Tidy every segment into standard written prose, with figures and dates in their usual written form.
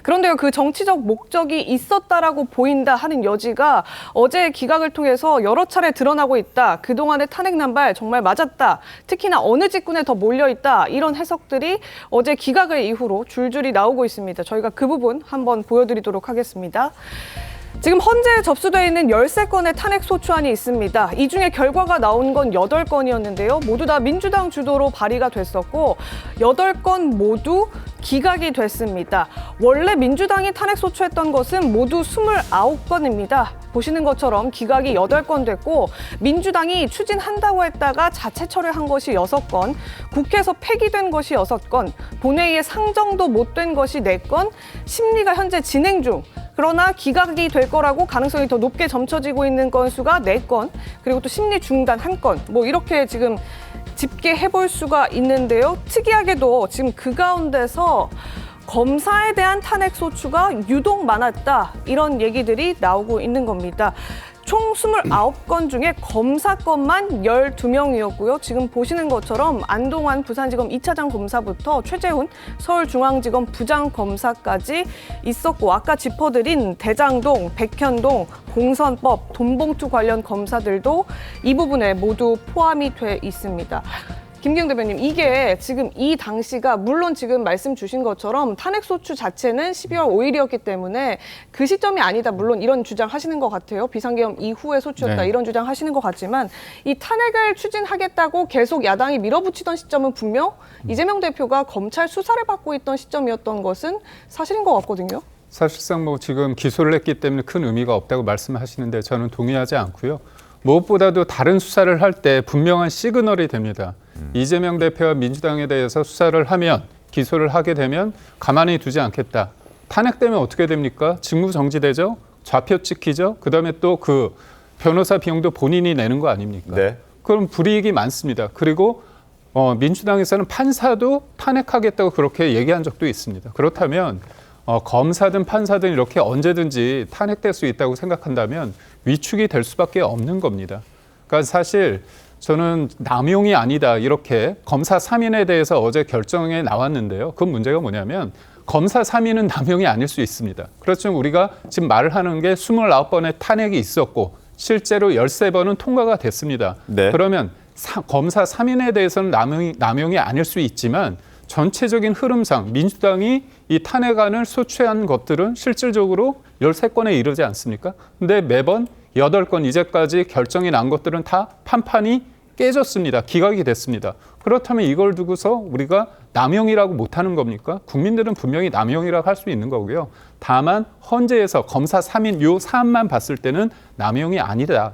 그런데요, 그 정치적 목적이 있었다라고 보인다 하는 여지가 어제 기각을 통해서 여러 차례 드러나고 있다. 그동안의 탄핵 남발 정말 맞았다. 특히나 어느 직군에 더 몰려있다. 이런 해석들이 어제 기각을 이후로 줄줄이 나오고 있습니다. 저희가 그 부분 한번 보여드리도록 하겠습니다. 지금 현재 접수되어 있는 13건의 탄핵 소추안이 있습니다. 이 중에 결과가 나온 건 8건이었는데요. 모두 다 민주당 주도로 발의가 됐었고 8건 모두 기각이 됐습니다. 원래 민주당이 탄핵 소추했던 것은 모두 29건입니다. 보시는 것처럼 기각이 8건 됐고 민주당이 추진한다고 했다가 자체 철회한 것이 6건, 국회에서 폐기된 것이 6건, 본회의에 상정도 못 된 것이 4건, 심리가 현재 진행 중. 그러나 기각이 될 거라고 가능성이 더 높게 점쳐지고 있는 건수가 4건, 그리고 또 심리 중단 1건, 뭐 이렇게 지금 집계해 볼 수가 있는데요. 특이하게도 지금 그 가운데서 검사에 대한 탄핵 소추가 유독 많았다. 이런 얘기들이 나오고 있는 겁니다. 총 29건 중에 검사 건만 12명이었고요. 지금 보시는 것처럼 안동환 부산지검 2차장 검사부터 최재훈 서울중앙지검 부장검사까지 있었고 아까 짚어드린 대장동, 백현동, 공선법, 돈봉투 관련 검사들도 이 부분에 모두 포함이 돼 있습니다. 김기영 대변인, 이게 지금 이 당시가 물론 지금 말씀 주신 것처럼 탄핵 소추 자체는 12월 5일이었기 때문에 그 시점이 아니다. 물론 이런 주장 하시는 것 같아요. 비상계엄 이후에 소추였다. 네. 이런 주장 하시는 것 같지만 이 탄핵을 추진하겠다고 계속 야당이 밀어붙이던 시점은 분명 이재명 대표가 검찰 수사를 받고 있던 시점이었던 것은 사실인 것 같거든요. 사실상 뭐 지금 기소를 했기 때문에 큰 의미가 없다고 말씀하시는데 저는 동의하지 않고요. 무엇보다도 다른 수사를 할 때 분명한 시그널이 됩니다. 이재명 대표와 민주당에 대해서 수사를 하면 기소를 하게 되면 가만히 두지 않겠다. 탄핵되면 어떻게 됩니까? 직무 정지되죠. 좌표 찍히죠. 그다음에 또 그 변호사 비용도 본인이 내는 거 아닙니까? 네. 그럼 불이익이 많습니다. 그리고 민주당에서는 판사도 탄핵하겠다고 그렇게 얘기한 적도 있습니다. 그렇다면 검사든 판사든 이렇게 언제든지 탄핵될 수 있다고 생각한다면 위축이 될 수밖에 없는 겁니다. 그러니까 사실 저는 남용이 아니다 이렇게 검사 3인에 대해서 어제 결정에 나왔는데요. 그 문제가 뭐냐면 검사 3인은 남용이 아닐 수 있습니다. 그렇지만 우리가 지금 말을 하는 게 29번의 탄핵이 있었고 실제로 13번은 통과가 됐습니다. 네. 그러면 검사 3인에 대해서는 남용이 아닐 수 있지만 전체적인 흐름상 민주당이 이 탄핵안을 소추한 것들은 실질적으로 13건에 이르지 않습니까? 근데 매번 8건 이제까지 결정이 난 것들은 다 판판이 깨졌습니다. 기각이 됐습니다. 그렇다면 이걸 두고서 우리가 남용이라고 못하는 겁니까? 국민들은 분명히 남용이라고 할 수 있는 거고요. 다만 헌재에서 검사 3인 요 사안만 봤을 때는 남용이 아니다.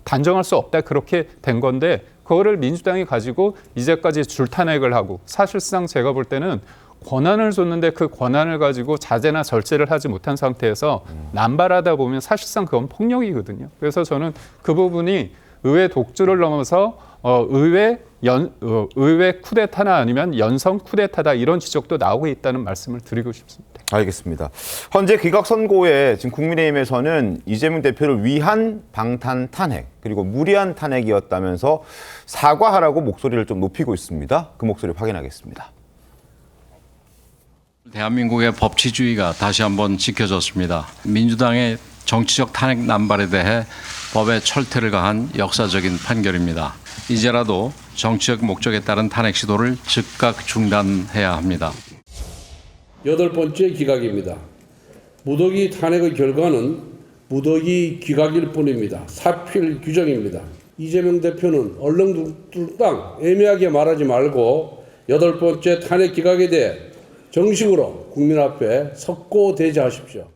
단정할 수 없다. 그렇게 된 건데 그거를 민주당이 가지고 이제까지 줄탄핵을 하고 사실상 제가 볼 때는 권한을 줬는데 그 권한을 가지고 자제나 절제를 하지 못한 상태에서 남발하다 보면 사실상 그건 폭력이거든요. 그래서 저는 그 부분이 의회 독주를 넘어서 의회 쿠데타나 아니면 연성 쿠데타다 이런 지적도 나오고 있다는 말씀을 드리고 싶습니다. 알겠습니다. 현재 기각 선고에 지금 국민의힘에서는 이재명 대표를 위한 방탄 탄핵 그리고 무리한 탄핵이었다면서 사과하라고 목소리를 좀 높이고 있습니다. 그 목소리 확인하겠습니다. 대한민국의 법치주의가 다시 한번 지켜졌습니다. 민주당의 정치적 탄핵 남발에 대해 법의 철퇴를 가한 역사적인 판결입니다. 이제라도 정치적 목적에 따른 탄핵 시도를 즉각 중단해야 합니다. 8번째 기각입니다. 무더기 탄핵의 결과는 무더기 기각일 뿐입니다. 사필 규정입니다. 이재명 대표는 얼렁뚱땅 애매하게 말하지 말고 8번째 탄핵 기각에 대해 정식으로 국민 앞에 석고대죄하십시오.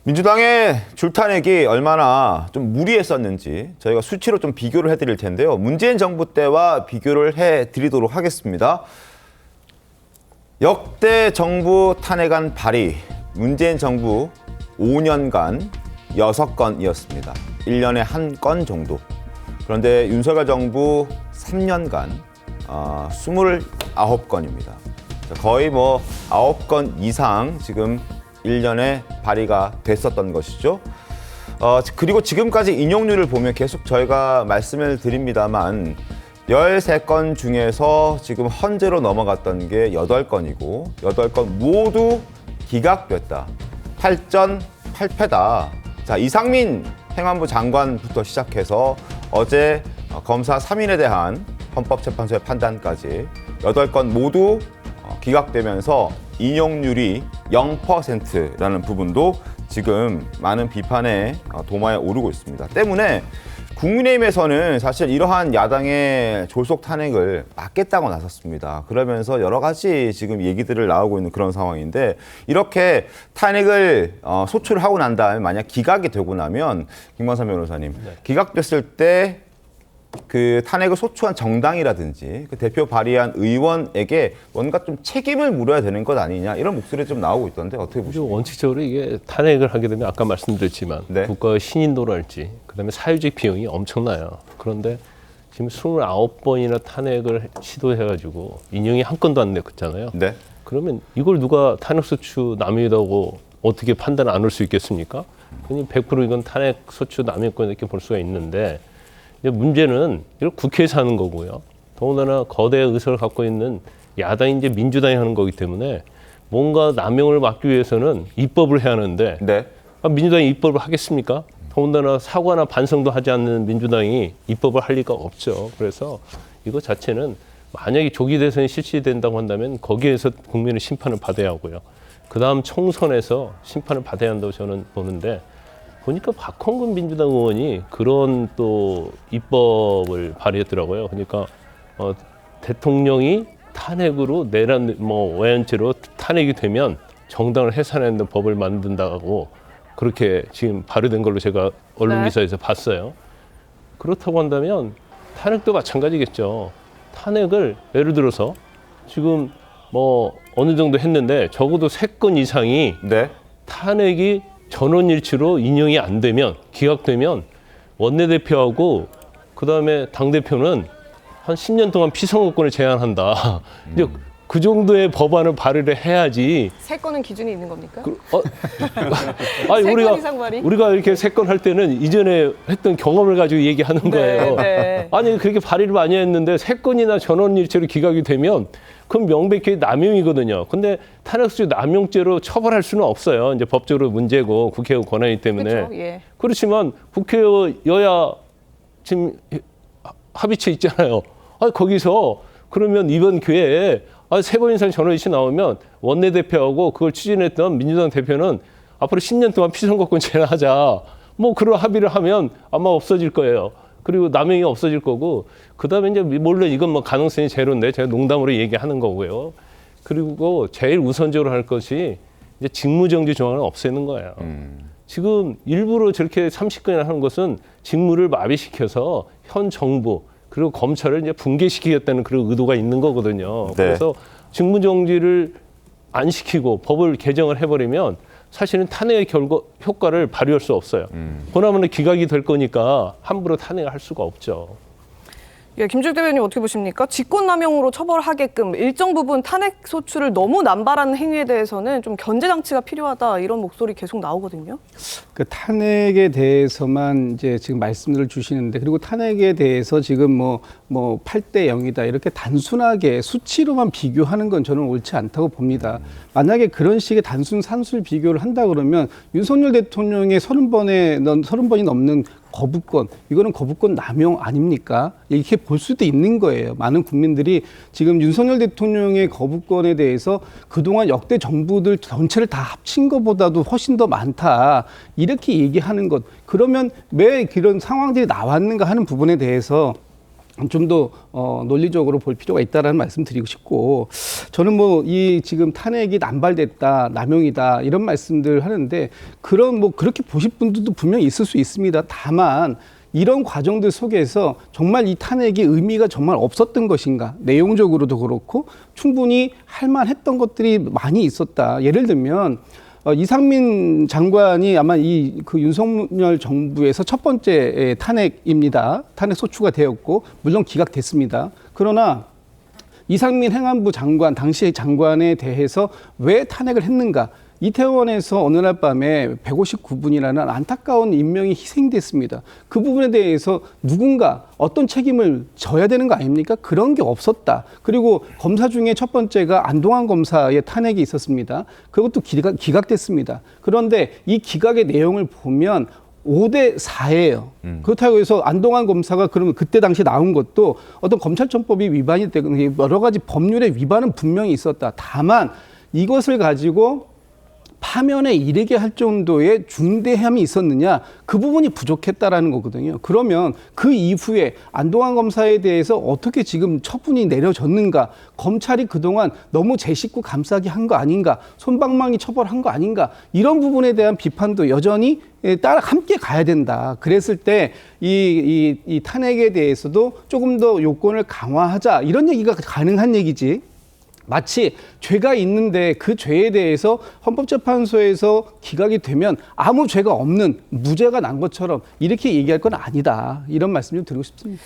민주당의 줄탄핵이 얼마나 좀 무리했었는지 저희가 수치로 좀 비교를 해드릴 텐데요. 문재인 정부 때와 비교를 해드리도록 하겠습니다. 역대 정부 탄핵안 발의, 문재인 정부 5년간 6건이었습니다. 1년에 1건 정도. 그런데 윤석열 정부 3년간 29건입니다. 거의 뭐 9건 이상 지금 1년에 발의가 됐었던 것이죠. 그리고 지금까지 인용률을 보면 계속 저희가 말씀을 드립니다만 13건 중에서 지금 헌재로 넘어갔던 게 8건이고 8건 모두 기각됐다. 8전 8패다. 자, 이상민 행안부 장관부터 시작해서 어제 검사 3인에 대한 헌법재판소의 판단까지 8건 모두 기각되면서 인용률이 0%라는 부분도 지금 많은 비판의 도마에 오르고 있습니다. 때문에 국민의힘에서는 사실 이러한 야당의 졸속 탄핵을 막겠다고 나섰습니다. 그러면서 여러 가지 지금 얘기들을 나오고 있는 그런 상황인데 이렇게 탄핵을 소추를 난 다음에 만약 기각이 되고 나면 김관삼 변호사님, 기각됐을 때 그 탄핵을 소추한 정당이라든지 그 대표 발의한 의원에게 뭔가 좀 책임을 물어야 되는 것 아니냐 이런 목소리 좀 나오고 있던데 어떻게 보십니까? 원칙적으로 이게 탄핵을 하게 되면 아까 말씀드렸지만 네. 국가의 신인도랄지 그다음에 사회적 비용이 엄청나요. 그런데 지금 29번이나 탄핵을 시도해가지고 인용이 한 건도 안 냈잖아요. 네. 그러면 이걸 누가 탄핵소추 남용이라고 어떻게 판단 안 할 수 있겠습니까? 그냥 100% 이건 탄핵소추 남용권 이렇게 볼 수가 있는데 문제는 이걸 국회에서 하는 거고요. 더군다나 거대 의석을 갖고 있는 야당이 이제 민주당이 하는 거기 때문에 뭔가 남용을 막기 위해서는 입법을 해야 하는데 네. 민주당이 입법을 하겠습니까? 더군다나 사과나 반성도 하지 않는 민주당이 입법을 할 리가 없죠. 그래서 이거 자체는 만약에 조기 대선이 실시된다고 한다면 거기에서 국민의 심판을 받아야 하고요. 그다음 총선에서 심판을 받아야 한다고 저는 보는데 보니까 박홍근 민주당 의원이 그런 또 입법을 발의했더라고요. 그러니까 대통령이 탄핵으로 내란 외환죄로 탄핵이 되면 정당을 해산하는 법을 만든다고 그렇게 지금 발의된 걸로 제가 언론 기사에서 봤어요. 그렇다고 한다면 탄핵도 마찬가지겠죠. 탄핵을 예를 들어서 지금 어느 정도 했는데 적어도 3건 이상이 네. 탄핵이 전원일치로 인용이 안 되면 기각되면 원내대표하고 그다음에 당대표는 한 10년 동안 피선거권을 제한한다. 이제 그 정도의 법안을 발의를 해야지. 3건은 기준이 있는 겁니까? 아니 세 건 이상 발의? 우리가 이렇게 3건 할 때는 이전에 했던 경험을 가지고 얘기하는 거예요. 네. 아니 그렇게 발의를 많이 했는데 3건이나 전원일체로 기각이 되면 그럼 명백히 남용이거든요. 근데 탄핵소추 남용죄로 처벌할 수는 없어요. 이제 법적으로 문제고 국회의 권한이기 때문에. 그렇죠. 예. 그렇지만 국회 여야 지금 합의체 있잖아요. 거기서 그러면 이번 기회에 3번 이상 전원일치 나오면 원내대표하고 그걸 추진했던 민주당 대표는 앞으로 10년 동안 피선거권 제한하자. 그런 합의를 하면 아마 없어질 거예요. 그리고 남용이 없어질 거고, 그 다음에 이제 물론 이건 가능성이 제로인데 제가 농담으로 얘기하는 거고요. 그리고 제일 우선적으로 할 것이 이제 직무정지 조항을 없애는 거예요. 지금 일부러 저렇게 30건이나 하는 것은 직무를 마비시켜서 현 정부 그리고 검찰을 이제 붕괴시키겠다는 그런 의도가 있는 거거든요. 네. 그래서 직무정지를 안 시키고 법을 개정을 해버리면 사실은 탄핵의 효과를 발휘할 수 없어요. 보나마나 기각이 될 거니까 함부로 탄핵을 할 수가 없죠. 예, 김주익 대변인 어떻게 보십니까? 직권남용으로 처벌하게끔 일정 부분 탄핵 소추를 너무 남발하는 행위에 대해서는 좀 견제 장치가 필요하다 이런 목소리 계속 나오거든요. 그 탄핵에 대해서만 이제 지금 말씀을 주시는데 그리고 탄핵에 대해서 지금 뭐 8대 0이다 이렇게 단순하게 수치로만 비교하는 건 저는 옳지 않다고 봅니다. 만약에 그런 식의 단순 산술 비교를 한다 그러면 윤석열 대통령의 30번이 넘는 거부권, 이거는 거부권 남용 아닙니까? 이렇게 볼 수도 있는 거예요. 많은 국민들이 지금 윤석열 대통령의 거부권에 대해서 그동안 역대 정부들 전체를 다 합친 것보다도 훨씬 더 많다. 이렇게 얘기하는 것. 그러면 왜 그런 상황들이 나왔는가 하는 부분에 대해서 좀 더 논리적으로 볼 필요가 있다라는 말씀 드리고 싶고, 저는 이 지금 탄핵이 남발됐다, 남용이다 이런 말씀들 하는데 그렇게 보실 분들도 분명히 있을 수 있습니다. 다만 이런 과정들 속에서 정말 이 탄핵이 의미가 정말 없었던 것인가, 내용적으로도 그렇고 충분히 할 만했던 것들이 많이 있었다. 예를 들면 이상민 장관이 아마 그 윤석열 정부에서 첫 번째 탄핵입니다. 탄핵 소추가 되었고 물론 기각됐습니다. 그러나 이상민 행안부 장관, 당시의 장관에 대해서 왜 탄핵을 했는가? 이태원에서 어느 날 밤에 159분이라는 안타까운 인명이 희생됐습니다. 그 부분에 대해서 누군가 어떤 책임을 져야 되는 거 아닙니까? 그런 게 없었다. 그리고 검사 중에 첫 번째가 안동환 검사의 탄핵이 있었습니다. 그것도 기각됐습니다. 그런데 이 기각의 내용을 보면 5대 4예요. 그렇다고 해서 안동환 검사가 그러면 그때 당시 나온 것도 어떤 검찰청법이 위반이 되고 여러 가지 법률의 위반은 분명히 있었다. 다만 이것을 가지고 파면에 이르게 할 정도의 중대함이 있었느냐, 그 부분이 부족했다라는 거거든요. 그러면 그 이후에 안동환 검사에 대해서 어떻게 지금 처분이 내려졌는가, 검찰이 그동안 너무 제 식구 감싸기 한 거 아닌가, 솜방망이 처벌한 거 아닌가, 이런 부분에 대한 비판도 여전히 따라 함께 가야 된다. 그랬을 때 이 탄핵에 대해서도 조금 더 요건을 강화하자, 이런 얘기가 가능한 얘기지. 마치 죄가 있는데 그 죄에 대해서 헌법재판소에서 기각이 되면 아무 죄가 없는 무죄가 난 것처럼 이렇게 얘기할 건 아니다. 이런 말씀 좀 드리고 싶습니다.